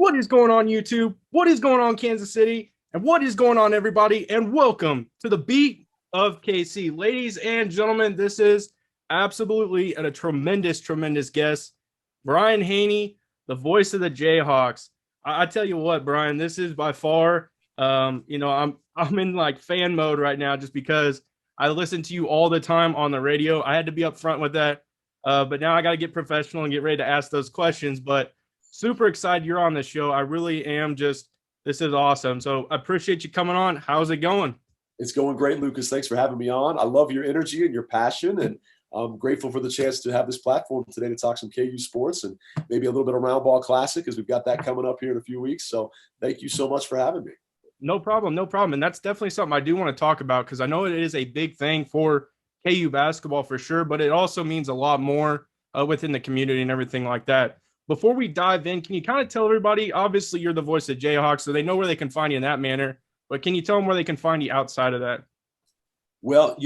What is going on, YouTube? What is going on, Kansas City? And what is going on, everybody? And welcome to the Beat of KC. Ladies and gentlemen, this is absolutely a tremendous guest, Brian Hanni, the voice of the Jayhawks. I tell you what, Brian, this is by far, I'm in like fan mode right now just because I listen to you all the time on the radio. I had to be upfront with that, but now I got to get professional and get ready to ask those questions. But super excited you're on the show. I really am. This is awesome. So I appreciate you coming on. How's it going? It's going great, Lucas. Thanks for having me on. I love your energy and your passion, and I'm grateful for the chance to have this platform today to talk some KU sports and maybe a little bit of Round Ball Classic, as we've got that coming up here in a few weeks. So thank you so much for having me. No problem. And that's definitely something I do want to talk about because I know it is a big thing for KU basketball for sure, but it also means a lot more within the community and everything like that. Before we dive in, can you kind of tell everybody, obviously you're the voice of Jayhawks, so they know where they can find you in that manner, but can you tell them where they can find you outside of that? Well,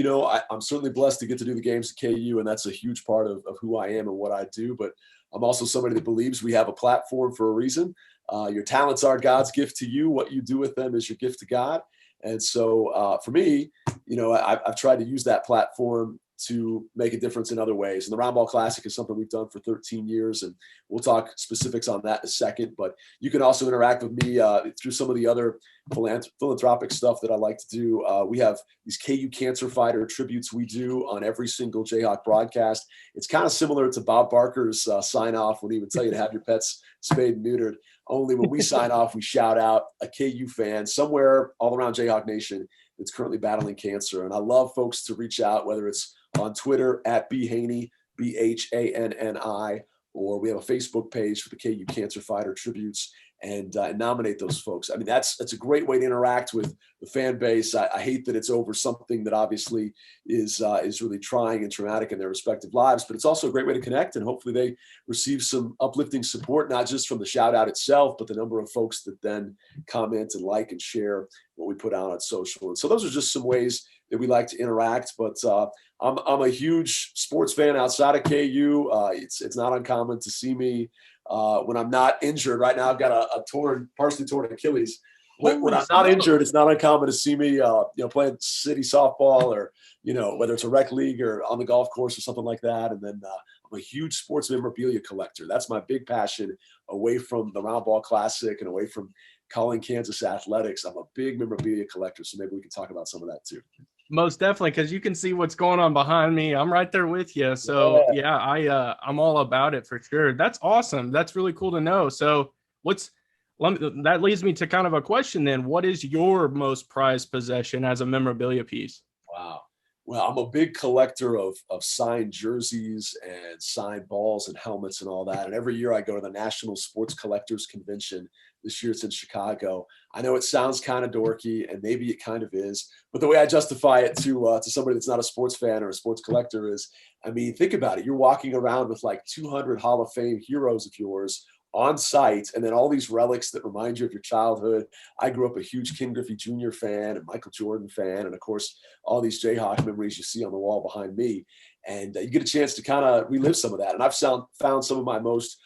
I'm certainly blessed to get to do the games at KU, and that's a huge part of who I am and what I do, but I'm also somebody that believes we have a platform for a reason. Your talents are God's gift to you. What you do with them is your gift to God. And so for me, I've tried to use that platform to make a difference in other ways. And the Round Ball Classic is something we've done for 13 years, and we'll talk specifics on that in a second. But you can also interact with me through some of the other philanthropic stuff that I like to do. We have these KU Cancer Fighter tributes we do on every single Jayhawk broadcast. It's kind of similar to Bob Barker's sign off when he would tell you to have your pets spayed and neutered. Only when we sign off, we shout out a KU fan somewhere all around Jayhawk Nation that's currently battling cancer. And I love folks to reach out, whether it's on Twitter at BHanni, BHANNI, or we have a Facebook page for the KU Cancer Fighter tributes, and nominate those folks. I mean, that's a great way to interact with the fan base. I hate that it's over something that obviously is really trying and traumatic in their respective lives, but it's also a great way to connect, and hopefully they receive some uplifting support, not just from the shout out itself, but the number of folks that then comment and like and share what we put out on social. And so those are just some ways that we like to interact. But I'm a huge sports fan outside of KU. It's not uncommon to see me when I'm not injured. Right now, I've got a partially torn Achilles. When I'm not injured, it's not uncommon to see me, playing city softball or, whether it's a rec league or on the golf course or something like that. And then I'm a huge sports memorabilia collector. That's my big passion away from the Round Ball Classic and away from calling Kansas athletics. I'm a big memorabilia collector, so maybe we can talk about some of that too. Most definitely, because you can see what's going on behind me. I'm right there with you. So yeah, I'm all about it for sure. That's awesome. That's really cool to know. So that leads me to kind of a question then. What is your most prized possession as a memorabilia piece? Wow. Well, I'm a big collector of signed jerseys and signed balls and helmets and all that. And every year I go to the National Sports Collectors Convention. This year it's in Chicago. I know it sounds kind of dorky, and maybe it kind of is, but the way I justify it to somebody that's not a sports fan or a sports collector is, I mean, think about it. You're walking around with like 200 Hall of Fame heroes of yours on site, and then all these relics that remind you of your childhood. I grew up a huge Ken Griffey Jr. fan and Michael Jordan fan, and of course, all these Jayhawk memories you see on the wall behind me. And you get a chance to kind of relive some of that. And I've found some of my most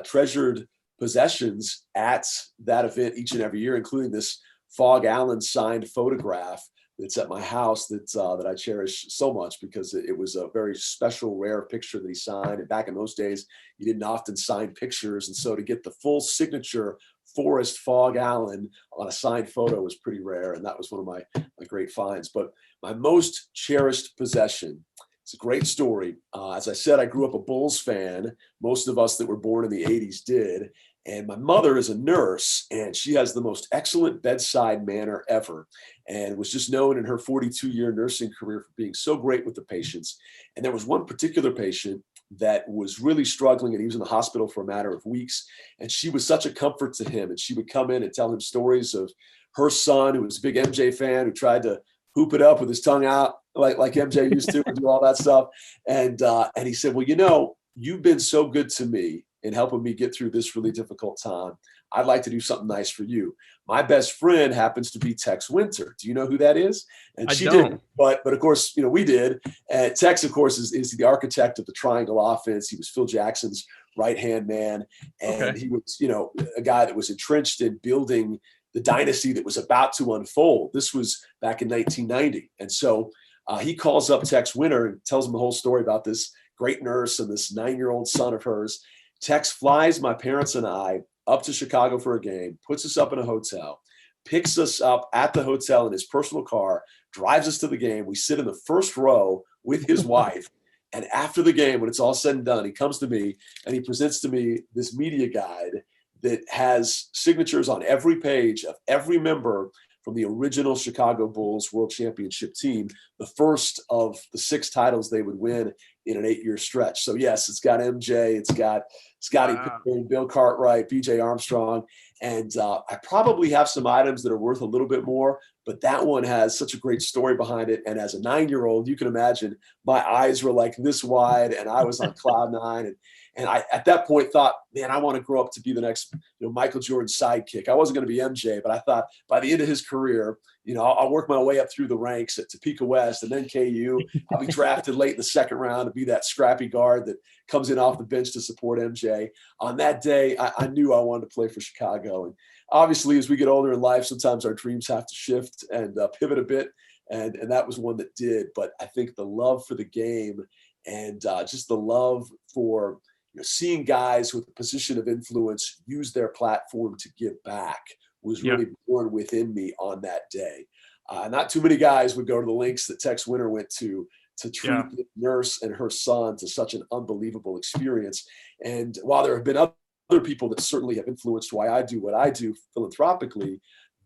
treasured possessions at that event each and every year, including this Fog Allen signed photograph that's at my house that I cherish so much because it was a very special, rare picture that he signed. And back in those days, you didn't often sign pictures. And so to get the full signature Forrest Fog Allen on a signed photo was pretty rare. And that was one of my great finds. But my most cherished possession, it's a great story. As I said, I grew up a Bulls fan. Most of us that were born in the 80s did. And my mother is a nurse, and she has the most excellent bedside manner ever, and was just known in her 42-year nursing career for being so great with the patients. And there was one particular patient that was really struggling, and he was in the hospital for a matter of weeks. And she was such a comfort to him. And she would come in and tell him stories of her son, who was a big MJ fan, who tried to hoop it up with his tongue out like MJ used to and do all that stuff. And he said, well, you've been so good to me in helping me get through this really difficult time. I'd like to do something nice for you. My best friend happens to be Tex Winter. Do you know who that is? And she didn't, but of course, we did. And Tex, of course, is the architect of the triangle offense. He was Phil Jackson's right-hand man. And Okay. he was, a guy that was entrenched in building the dynasty that was about to unfold. This was back in 1990. And so he calls up Tex Winter and tells him the whole story about this great nurse and this 9-year-old son of hers. Tex flies my parents and I up to Chicago for a game, puts us up in a hotel, picks us up at the hotel in his personal car, drives us to the game. We sit in the first row with his wife. And after the game, when it's all said and done, he comes to me and he presents to me this media guide that has signatures on every page of every member from the original Chicago Bulls World Championship team, the first of the 6 titles they would win in an 8-year stretch. So yes, it's got MJ, it's got Scottie Pippen, Bill Cartwright, BJ Armstrong, and I probably have some items that are worth a little bit more, but that one has such a great story behind it. And as a 9-year-old, you can imagine my eyes were like this wide and I was on cloud 9. And I, at that point, thought, man, I want to grow up to be the next, Michael Jordan's sidekick. I wasn't going to be MJ, but I thought by the end of his career, I'll work my way up through the ranks at Topeka West and then KU. I'll be drafted late in the second round to be that scrappy guard that comes in off the bench to support MJ. On that day, I knew I wanted to play for Chicago. And obviously, as we get older in life, sometimes our dreams have to shift and pivot a bit. And that was one that did. But I think the love for the game and just the love for seeing guys with a position of influence use their platform to give back was really born within me on that day. Not too many guys would go to the links that Tex Winter went to treat the nurse and her son to such an unbelievable experience. And while there have been other people that certainly have influenced why I do what I do philanthropically,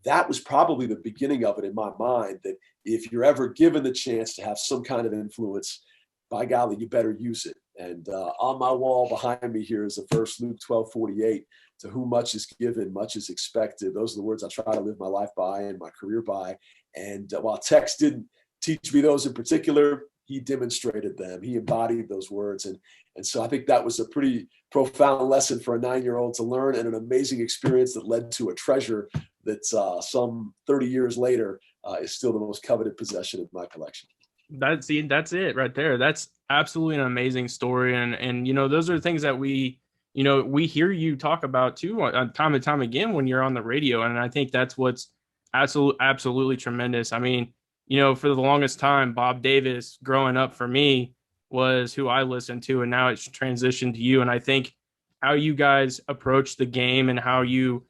that was probably the beginning of it in my mind, that if you're ever given the chance to have some kind of influence, by golly, you better use it. And on my wall behind me here is a verse, Luke 12:48, to whom much is given, much is expected. Those are the words I try to live my life by and my career by. And while Tex didn't teach me those in particular, he demonstrated them. He embodied those words. And so I think that was a pretty profound lesson for a 9-year-old to learn, and an amazing experience that led to a treasure that some 30 years later is still the most coveted possession in my collection. That's it right there. That's absolutely an amazing story. And those are things that we hear you talk about too, time and time again when you're on the radio. And I think that's what's absolutely tremendous. I mean, for the longest time, Bob Davis growing up for me was who I listened to, and now it's transitioned to you. And I think how you guys approach the game and how you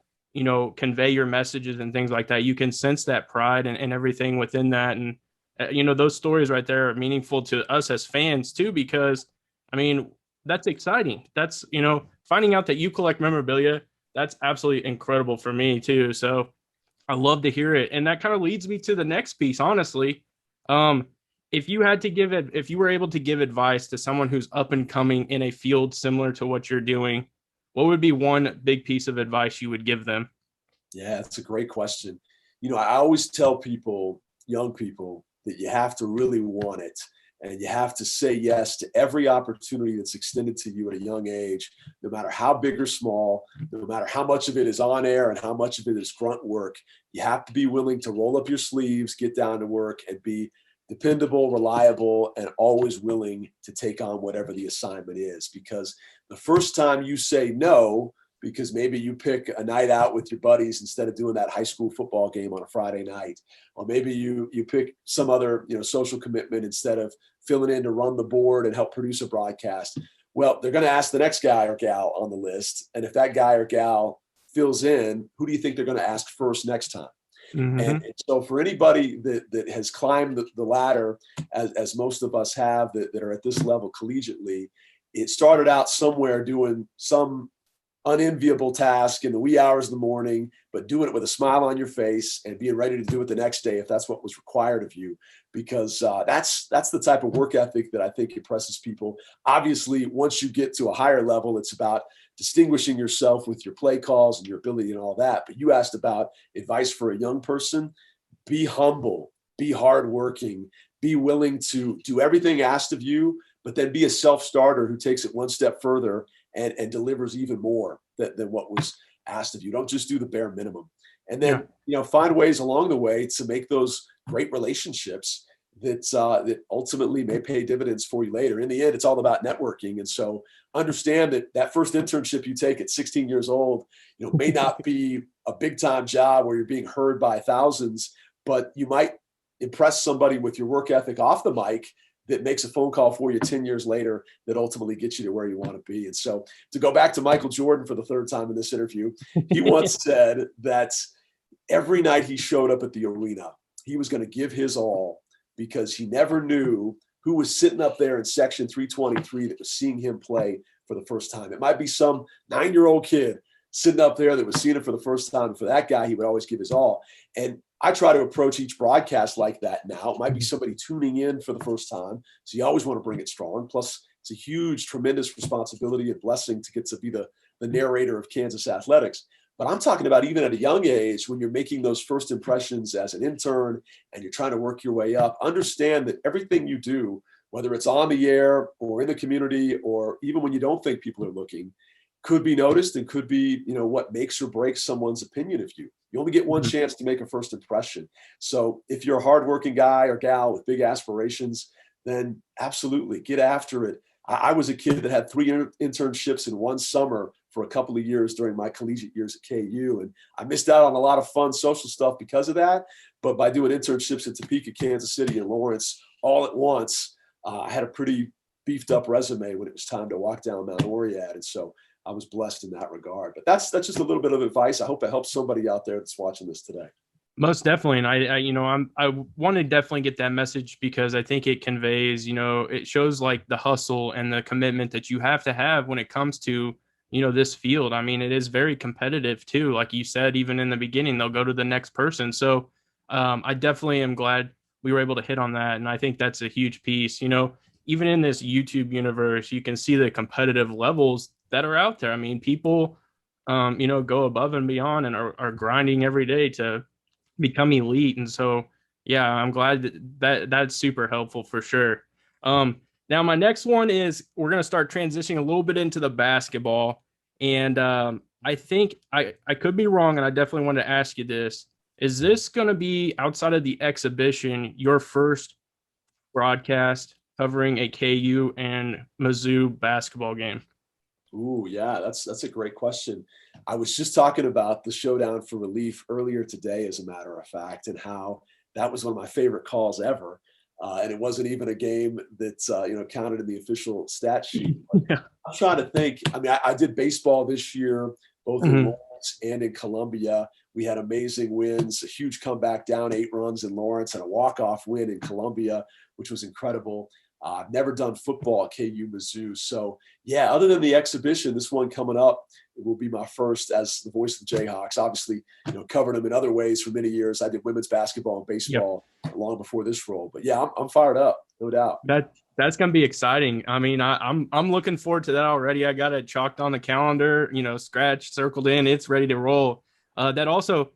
convey your messages and things like that, you can sense that pride and everything within that. And those stories right there are meaningful to us as fans too, because I mean, that's exciting. That's, finding out that you collect memorabilia, that's absolutely incredible for me too. So I love to hear it. And that kind of leads me to the next piece, honestly. If you were able to give advice to someone who's up and coming in a field similar to what you're doing, what would be one big piece of advice you would give them? Yeah, that's a great question. I always tell people, young people, that you have to really want it, and you have to say yes to every opportunity that's extended to you at a young age, no matter how big or small, no matter how much of it is on air and how much of it is grunt work. You have to be willing to roll up your sleeves, get down to work, and be dependable, reliable, and always willing to take on whatever the assignment is. Because the first time you say no, because maybe you pick a night out with your buddies instead of doing that high school football game on a Friday night, or maybe you pick some other social commitment instead of filling in to run the board and help produce a broadcast. Well, they're going to ask the next guy or gal on the list, and if that guy or gal fills in, who do you think they're going to ask first next time? Mm-hmm. And so for anybody that has climbed the ladder, as most of us have that are at this level collegiately, it started out somewhere doing some unenviable task in the wee hours of the morning, but doing it with a smile on your face and being ready to do it the next day if that's what was required of you, because that's the type of work ethic that I think impresses people. Obviously, once you get to a higher level, it's about distinguishing yourself with your play calls and your ability and all that. But you asked about advice for a young person. Be humble, be hardworking, be willing to do everything asked of you, but then be a self-starter who takes it one step further and delivers even more than what was asked of you. Don't just do the bare minimum. And then, find ways along the way to make those great relationships that ultimately may pay dividends for you later. In the end, it's all about networking. And so understand that that first internship you take at 16 years old, may not be a big time job where you're being heard by thousands, but you might impress somebody with your work ethic off the mic that makes a phone call for you 10 years later that ultimately gets you to where you want to be. And so to go back to Michael Jordan for the third time in this interview, he once said that every night he showed up at the arena, he was going to give his all, because he never knew who was sitting up there in section 323 that was seeing him play for the first time. It might be some 9-year-old kid sitting up there that was seeing it for the first time. For that guy, he would always give his all. And I try to approach each broadcast like that now. It might be somebody tuning in for the first time, so you always want to bring it strong. Plus, it's a huge, tremendous responsibility and blessing to get to be the narrator of Kansas athletics. But I'm talking about even at a young age, when you're making those first impressions as an intern and you're trying to work your way up, understand that everything you do, whether it's on the air or in the community, or even when you don't think people are looking, could be noticed and could be, what makes or breaks someone's opinion of you. You only get one chance to make a first impression. So if you're a hardworking guy or gal with big aspirations, then absolutely get after it. I was a kid that had 3 internships in one summer for a couple of years during my collegiate years at KU. And I missed out on a lot of fun social stuff because of that. But by doing internships in Topeka, Kansas City, and Lawrence all at once, I had a pretty beefed up resume when it was time to walk down Mount Oriad. And so I was blessed in that regard. But that's just a little bit of advice. I hope it helps somebody out there that's watching this today. Most definitely. And I want to definitely get that message, because I think it conveys, it shows like the hustle and the commitment that you have to have when it comes to, this field. I mean, it is very competitive too. Like you said, even in the beginning, they'll go to the next person. So I definitely am glad we were able to hit on that. And I think that's a huge piece. Even in this YouTube universe, you can see the competitive levels that are out there. I mean, people, go above and beyond and are grinding every day to become elite. And so, yeah, I'm glad that's super helpful for sure. Now my next one is, we're going to start transitioning a little bit into the basketball. And I think I could be wrong, and I definitely want to ask you this. Is this going to be, outside of the exhibition, your first broadcast covering a KU and Mizzou basketball game? Ooh, yeah, that's a great question. I was just talking about the showdown for relief earlier today, as a matter of fact, and how that was one of my favorite calls ever. And it wasn't even a game that counted in the official stat sheet. Yeah. I'm trying to think. I mean, I did baseball this year, both in Lawrence and in Columbia. We had amazing wins, a huge comeback down 8 runs in Lawrence, and a walk-off win in Columbia, which was incredible. I've never done football at KU Mizzou. So, yeah, other than the exhibition, this one coming up, it will be my first as the voice of the Jayhawks. Obviously, covered them in other ways for many years. I did women's basketball and baseball long before this role. But, yeah, I'm fired up, no doubt. That's going to be exciting. I mean, I'm looking forward to that already. I got it chalked on the calendar, scratched, circled in. It's ready to roll. That also,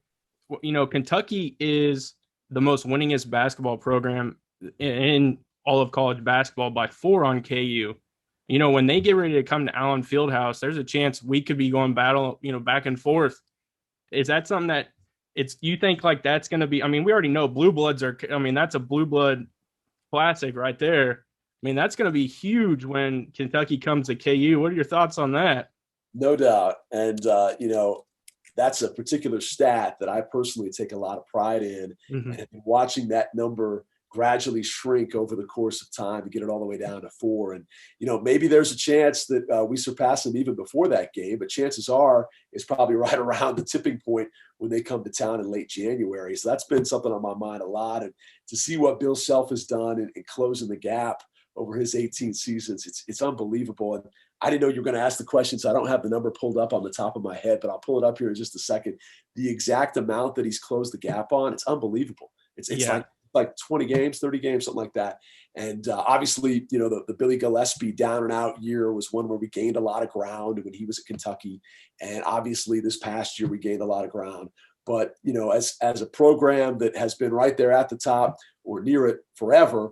Kentucky is the most winningest basketball program in all of college basketball by 4 on KU. When they get ready to come to Allen Fieldhouse, there's a chance we could be going back and forth. Is that something that you think like that's going to be? I mean, we already know blue bloods are, that's a blue blood classic right there. I mean, that's going to be huge when Kentucky comes to KU. What are your thoughts on that? No doubt. And, that's a particular stat that I personally take a lot of pride in. And watching that number gradually shrink over the course of time to get it all the way down to 4. And, maybe there's a chance that we surpass them even before that game, but chances are it's probably right around the tipping point when they come to town in late January. So that's been something on my mind a lot. And to see what Bill Self has done in closing the gap over his 18 seasons, it's unbelievable. And I didn't know you were going to ask the question, so I don't have the number pulled up on the top of my head, but I'll pull it up here in just a second. The exact amount that he's closed the gap on, it's unbelievable. It's like 20 games, 30 games, something like that. And obviously, the Billy Gillespie down and out year was one where we gained a lot of ground when he was at Kentucky. And obviously this past year we gained a lot of ground. But, as a program that has been right there at the top or near it forever,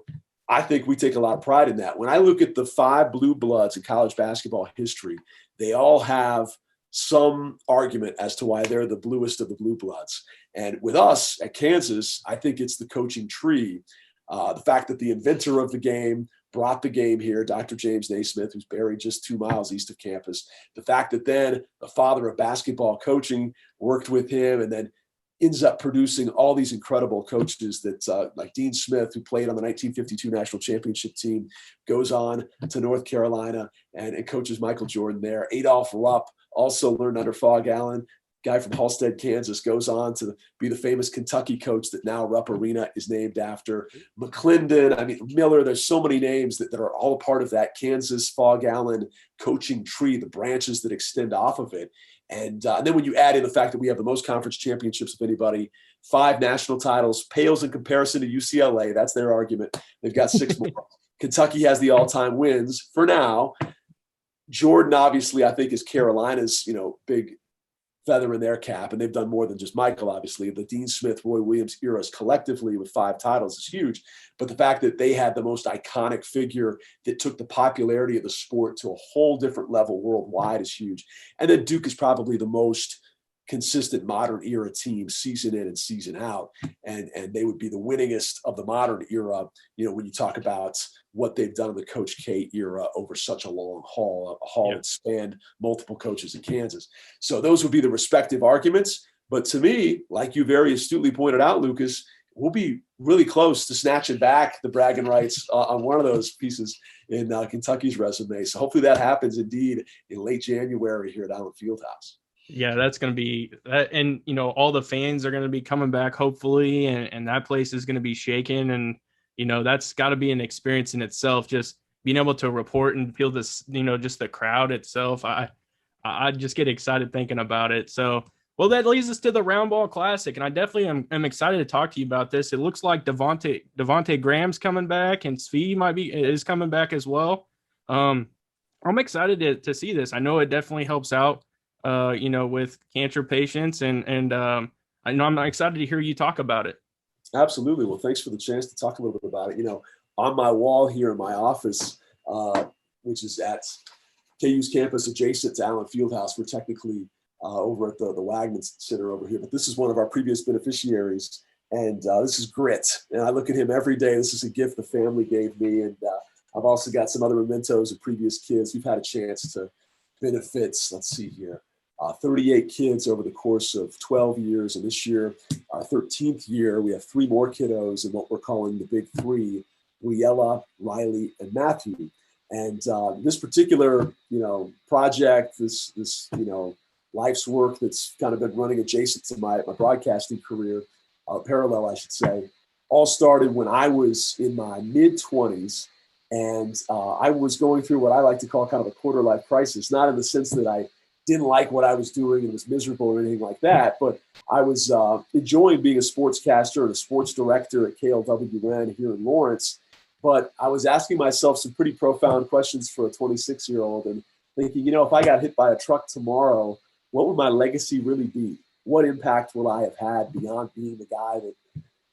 I think we take a lot of pride in that. When I look at the 5 blue bloods in college basketball history, they all have some argument as to why they're the bluest of the blue bloods. And with us at Kansas, I think it's the coaching tree. The fact that the inventor of the game brought the game here, Dr. James Naismith, who's buried just 2 miles east of campus. The fact that then the father of basketball coaching worked with him and then ends up producing all these incredible coaches that like Dean Smith, who played on the 1952 national championship team, goes on to North Carolina and coaches Michael Jordan there. Adolph Rupp also learned under Fog Allen. Guy from Halstead, Kansas, goes on to be the famous Kentucky coach that now Rupp Arena is named after. McClendon, Miller, there's so many names that are all a part of that Kansas Fog Allen coaching tree, the branches that extend off of it. And then when you add in the fact that we have the most conference championships of anybody, 5 national titles, pales in comparison to UCLA. That's their argument. They've got 6 more. Kentucky has the all-time wins for now. Jordan, obviously, I think is Carolina's, big feather in their cap, and they've done more than just Michael, obviously. The Dean Smith, Roy Williams eras collectively with 5 titles is huge. But the fact that they had the most iconic figure that took the popularity of the sport to a whole different level worldwide is huge. And then Duke is probably the most consistent modern era team season in and season out. And they would be the winningest of the modern era, when you talk about what they've done in the Coach K era over such a long haul, that spanned multiple coaches in Kansas. So those would be the respective arguments. But to me, like you very astutely pointed out, Lucas, we'll be really close to snatching back the bragging rights on one of those pieces in Kentucky's resume. So hopefully that happens indeed in late January here at Allen Fieldhouse. Yeah, that's going to be that. And, all the fans are going to be coming back, hopefully, and that place is going to be shaken. And, that's got to be an experience in itself, just being able to report and feel this, just the crowd itself. I just get excited thinking about it. So, well, that leads us to the Round Ball Classic. And I definitely am excited to talk to you about this. It looks like Devontae Graham's coming back and Svi is coming back as well. I'm excited to see this. I know it definitely helps out with cancer patients, and I know I'm excited to hear you talk about it. Absolutely. Well, thanks for the chance to talk a little bit about it. On my wall here in my office, which is at KU's campus adjacent to Allen Fieldhouse, we're technically over at the Wagman Center over here, but this is one of our previous beneficiaries, and this is Grit. And I look at him every day. This is a gift the family gave me, and I've also got some other mementos of previous kids. We've had a chance to benefit, let's see here, 38 kids over the course of 12 years. And this year, our 13th year, we have 3 more kiddos in what we're calling the Big 3, Briella, Riley, and Matthew. And this particular, project, this life's work that's kind of been running adjacent to my broadcasting career, parallel, I should say, all started when I was in my mid-20s. And I was going through what I like to call kind of a quarter-life crisis, not in the sense that I didn't like what I was doing and was miserable or anything like that, but I was enjoying being a sportscaster and a sports director at KLWN here in Lawrence. But I was asking myself some pretty profound questions for a 26-year-old and thinking, if I got hit by a truck tomorrow, what would my legacy really be? What impact will I have had beyond being the guy that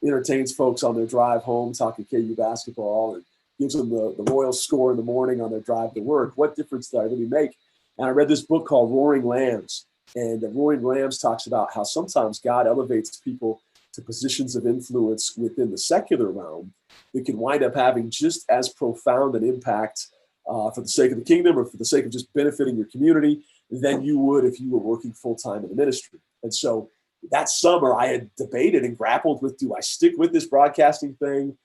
entertains folks on their drive home talking KU basketball and gives them the Royal score in the morning on their drive to work? What difference did I really make? And I read this book called Roaring Lambs. And Roaring Lambs talks about how sometimes God elevates people to positions of influence within the secular realm that can wind up having just as profound an impact for the sake of the kingdom or for the sake of just benefiting your community than you would if you were working full-time in the ministry. And so that summer I had debated and grappled with, do I stick with this broadcasting thing?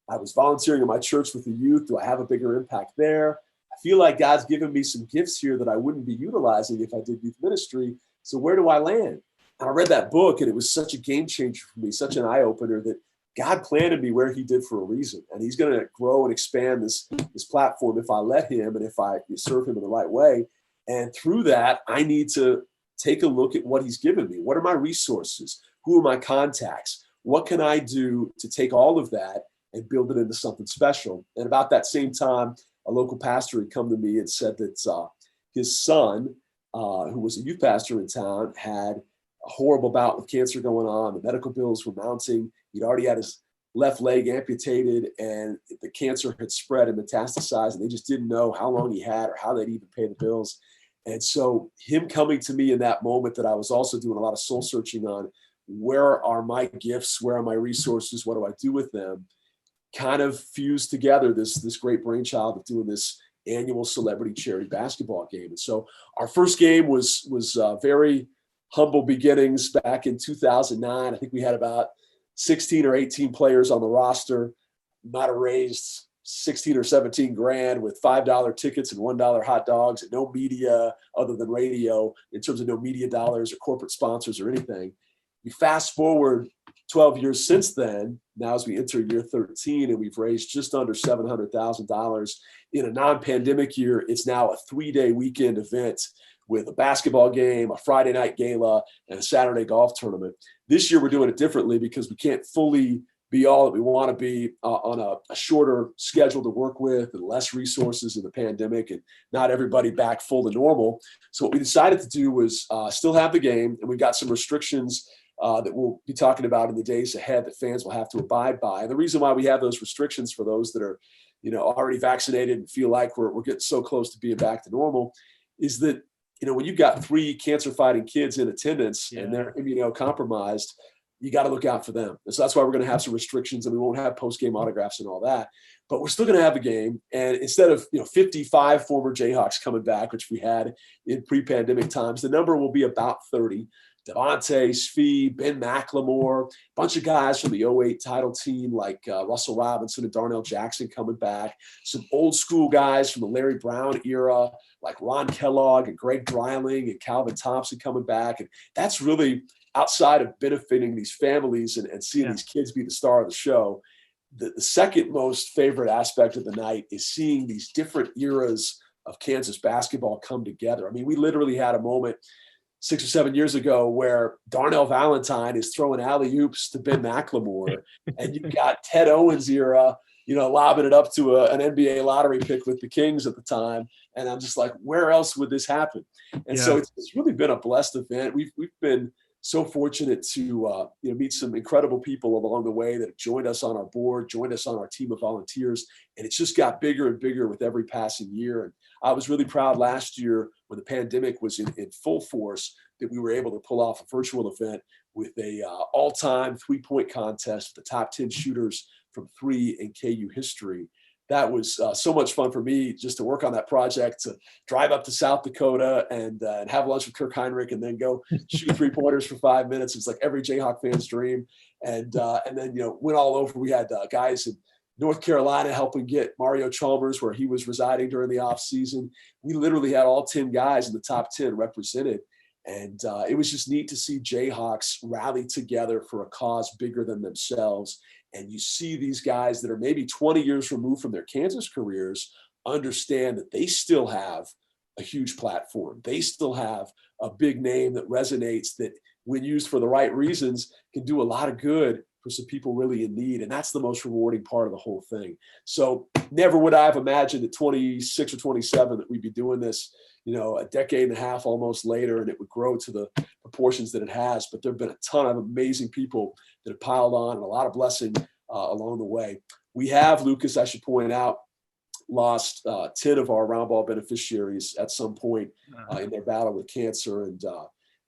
I was volunteering in my church with the youth. Do I have a bigger impact there? I feel like God's given me some gifts here that I wouldn't be utilizing if I did youth ministry. So where do I land? And I read that book, and it was such a game changer for me, such an eye-opener that God planted me where he did for a reason. And he's going to grow and expand this platform if I let him and if I serve him in the right way. And through that, I need to take a look at what he's given me. What are my resources? Who are my contacts? What can I do to take all of that and build it into something special? And about that same time, a local pastor had come to me and said that his son, who was a youth pastor in town, had a horrible bout with cancer going on. The medical bills were mounting. He'd already had his left leg amputated, and the cancer had spread and metastasized, and they just didn't know how long he had or how they'd even pay the bills. And so him coming to me in that moment that I was also doing a lot of soul searching on, where are my gifts? Where are my resources? What do I do with them? kind of fused together this great brainchild of doing this annual celebrity charity basketball game. And so our first game was very humble beginnings back in 2009. I think we had about 16 or 18 players on the roster. Might have raised 16 or 17 grand with $5 tickets and $1 hot dogs, and no media other than radio, in terms of no media dollars or corporate sponsors or anything. You fast forward 12 years since then, now as we enter year 13, and we've raised just under $700,000 in a non-pandemic year. It's now a 3-day weekend event with a basketball game, a Friday night gala, and a Saturday golf tournament. This year we're doing it differently because we can't fully be all that we want to be on a shorter schedule to work with and less resources in the pandemic and not everybody back full to normal. So what we decided to do was still have the game, and we've got some restrictions that we'll be talking about in the days ahead that fans will have to abide by. And the reason why we have those restrictions for those that are, already vaccinated and feel like we're getting so close to being back to normal is that, when you've got 3 cancer-fighting kids in attendance and they're immunocompromised, you got to look out for them. And so that's why we're going to have some restrictions, and we won't have post-game autographs and all that. But we're still going to have a game. And instead of 55 former Jayhawks coming back, which we had in pre-pandemic times, the number will be about 30. Devontae, Svi, Ben McLemore, a bunch of guys from the 08 title team like Russell Robinson and Darnell Jackson coming back. Some old school guys from the Larry Brown era like Ron Kellogg and Greg Dreiling and Calvin Thompson coming back. And that's really, outside of benefiting these families and seeing these kids be the star of the show, the second most favorite aspect of the night is seeing these different eras of Kansas basketball come together. I mean, we literally had a moment 6 or 7 years ago where Darnell Valentine is throwing alley-oops to Ben McLemore, and you've got Ted Owens era, lobbing it up to an NBA lottery pick with the Kings at the time. And I'm just like, where else would this happen? And so it's really been a blessed event. We've been so fortunate to meet some incredible people along the way that have joined us on our board, joined us on our team of volunteers, and it's just got bigger and bigger with every passing year. And I was really proud last year when the pandemic was in full force that we were able to pull off a virtual event with a all-time 3-point contest with the top 10 shooters from 3 in KU history. That was so much fun for me just to work on that project, to drive up to South Dakota and have lunch with Kirk Heinrich and then go shoot 3-pointers for 5 minutes. It's like every Jayhawk fan's dream. And then, went all over. We had guys in North Carolina helping get Mario Chalmers where he was residing during the off season. We literally had all 10 guys in the top 10 represented. And it was just neat to see Jayhawks rally together for a cause bigger than themselves. And you see these guys that are maybe 20 years removed from their Kansas careers understand that they still have a huge platform. They still have a big name that resonates, that when used for the right reasons can do a lot of good for some people really in need. And that's the most rewarding part of the whole thing. So never would I have imagined at 26 or 27 that we'd be doing this, a decade and a half almost later, and it would grow to the proportions that it has. But there have been a ton of amazing people that have piled on, and a lot of blessing along the way. We have, Lucas, I should point out, lost 10 of our round ball beneficiaries at some point in their battle with cancer. And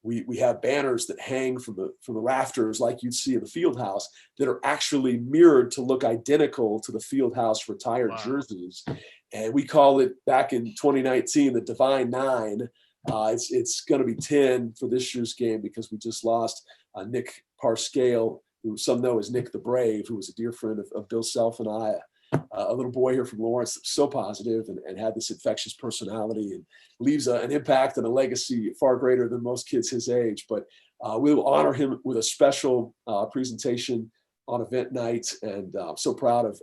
we have banners that hang from the rafters like you'd see in the field house that are actually mirrored to look identical to the field house retired jerseys. And we call it, back in 2019, the Divine 9. It's going to be 10 for this year's game because we just lost Nick Parscale, who some know as Nick the Brave, who was a dear friend of Bill Self and I, a little boy here from Lawrence that was so positive and had this infectious personality and leaves an impact and a legacy far greater than most kids his age. But we will honor him with a special presentation on event night, and I'm so proud of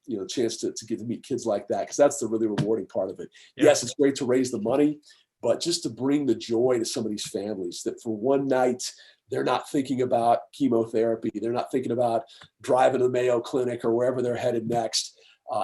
the chance to get to meet kids like that, because that's the really rewarding part of it. Yes, it's great to raise the money, but just to bring the joy to some of these families that for one night they're not thinking about chemotherapy, they're not thinking about driving to the Mayo Clinic or wherever they're headed next.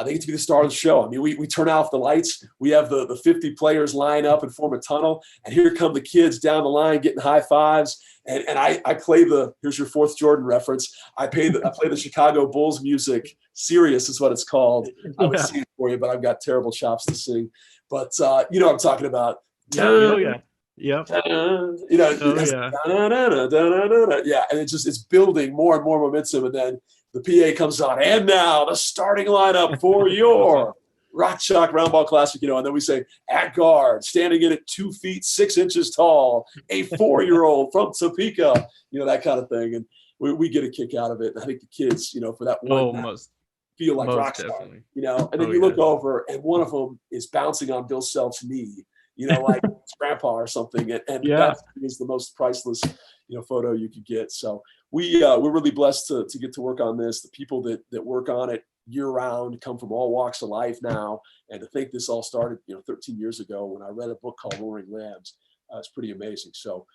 They get to be the star of the show. I mean, we turn off the lights. We have the 50 players line up and form a tunnel. And here come the kids down the line getting high fives. And I play here's your fourth Jordan reference. I play the Chicago Bulls music. Sirius is what it's called. I would sing it for you, but I've got terrible chops to sing. But you know what I'm talking about. Yeah. And it's building more and more momentum. And then the PA comes on, and now the starting lineup for your Rock Chalk Round Ball Classic, and then we say, at guard, standing in at 2 feet, 6 inches tall, a 4-year-old from Topeka, that kind of thing. And we get a kick out of it. And I think the kids, for that one, feel like rock star, and then you look over and one of them is bouncing on Bill Self's knee, like his grandpa or something. And that is the most priceless, photo you could get. So we're really blessed to get to work on this. The people that work on it year round come from all walks of life now. And to think this all started, 13 years ago when I read a book called Roaring Lambs, it's pretty amazing. So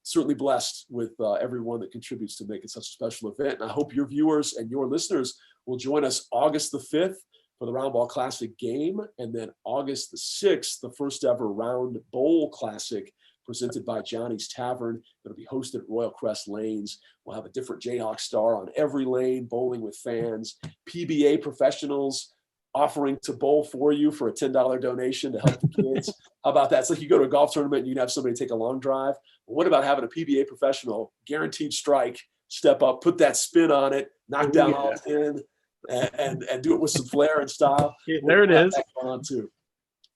certainly blessed with everyone that contributes to make it such a special event. And I hope your viewers and your listeners will join us August the 5th for the Round Ball Classic game. And then August the 6th, the first ever Round Bowl Classic presented by Johnny's Tavern. It'll be hosted at Royal Crest Lanes. We'll have a different Jayhawk star on every lane, bowling with fans, PBA professionals offering to bowl for you for a $10 donation to help the kids. How about that? It's like you go to a golf tournament and you can have somebody take a long drive. Well, what about having a PBA professional, guaranteed strike, step up, put that spin on it, knock down all 10, and do it with some flair and style. There it is. On too.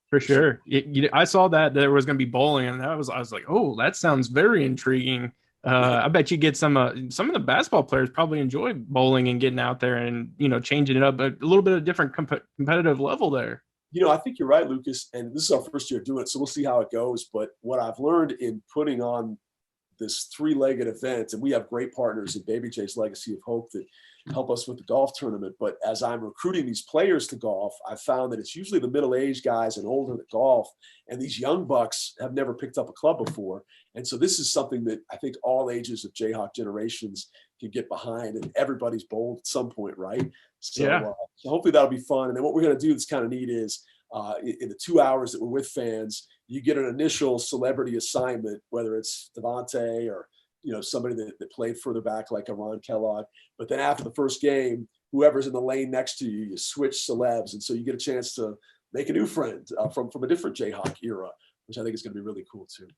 For sure. I saw that there was going to be bowling, and I was like, oh, that sounds very intriguing. I bet you get some of the basketball players probably enjoy bowling and getting out there and, changing it up, but a little bit of different competitive level there. I think you're right, Lucas, and this is our first year doing it, so we'll see how it goes. But what I've learned in putting on this 3-legged event, and we have great partners in Baby J's Legacy of Hope that help us with the golf tournament. But as I'm recruiting these players to golf, I found that it's usually the middle-aged guys and older that golf, and these young bucks have never picked up a club before. And so this is something that I think all ages of Jayhawk generations can get behind, and everybody's bowled at some point, right? So, so hopefully that'll be fun. And then what we're going to do that's kind of neat is in the 2 hours that we're with fans, you get an initial celebrity assignment, whether it's Devontae or somebody that played further back like a Ron Kellogg. But then after the first game, whoever's in the lane next to you, you switch celebs. And so you get a chance to make a new friend from a different Jayhawk era, which I think is going to be really cool too.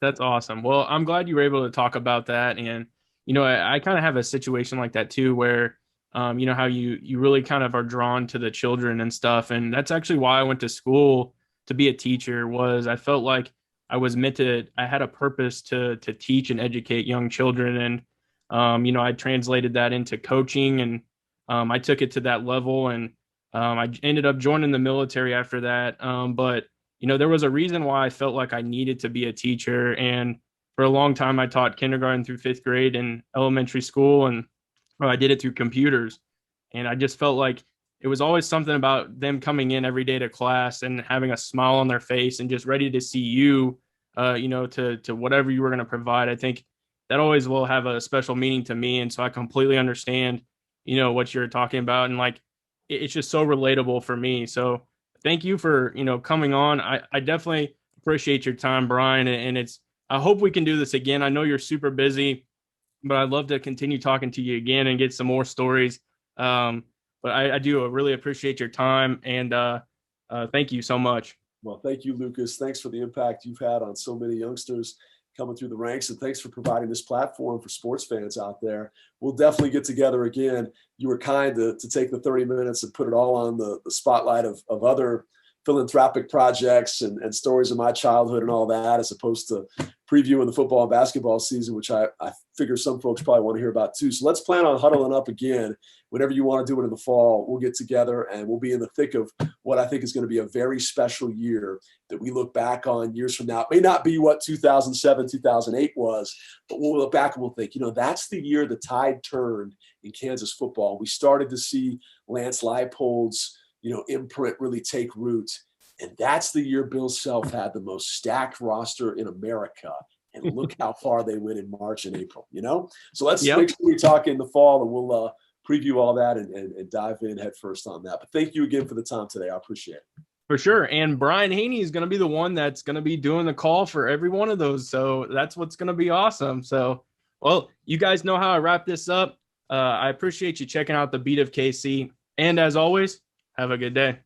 That's awesome. Well, I'm glad you were able to talk about that. And, I kind of have a situation like that too, where, how you really kind of are drawn to the children and stuff. And that's actually why I went to school to be a teacher. Was I felt like I was I had a purpose to teach and educate young children. And, I translated that into coaching, and I took it to that level, and I ended up joining the military after that. But, there was a reason why I felt like I needed to be a teacher. And for a long time, I taught kindergarten through 5th grade in elementary school, and I did it through computers. And I just felt like it was always something about them coming in every day to class and having a smile on their face and just ready to see you, to whatever you were going to provide. I think that always will have a special meaning to me. And so I completely understand, what you're talking about. And it's just so relatable for me. So thank you for, coming on. I definitely appreciate your time, Brian. And I hope we can do this again. I know you're super busy, but I'd love to continue talking to you again and get some more stories. But I do really appreciate your time, and thank you so much. Well, thank you, Lucas. Thanks for the impact you've had on so many youngsters coming through the ranks, and thanks for providing this platform for sports fans out there. We'll definitely get together again. You were kind to take the 30 minutes and put it all on the spotlight of other philanthropic projects and stories of my childhood and all that, as opposed to previewing the football and basketball season, which I figure some folks probably want to hear about too. So let's plan on huddling up again. Whenever you want to do it in the fall, we'll get together and we'll be in the thick of what I think is going to be a very special year that we look back on years from now. It may not be what 2007, 2008 was, but we'll look back and we'll think, that's the year the tide turned in Kansas football. We started to see Lance Leipold's imprint really take root. And that's the year Bill Self had the most stacked roster in America. And look how far they went in March and April, So let's make sure we talk in the fall, and we'll preview all that and dive in head first on that. But thank you again for the time today. I appreciate it. For sure. And Brian Hanni is going to be the one that's going to be doing the call for every one of those. So that's what's going to be awesome. So, well, you guys know how I wrap this up. I appreciate you checking out the Beat of KC. And as always, have a good day.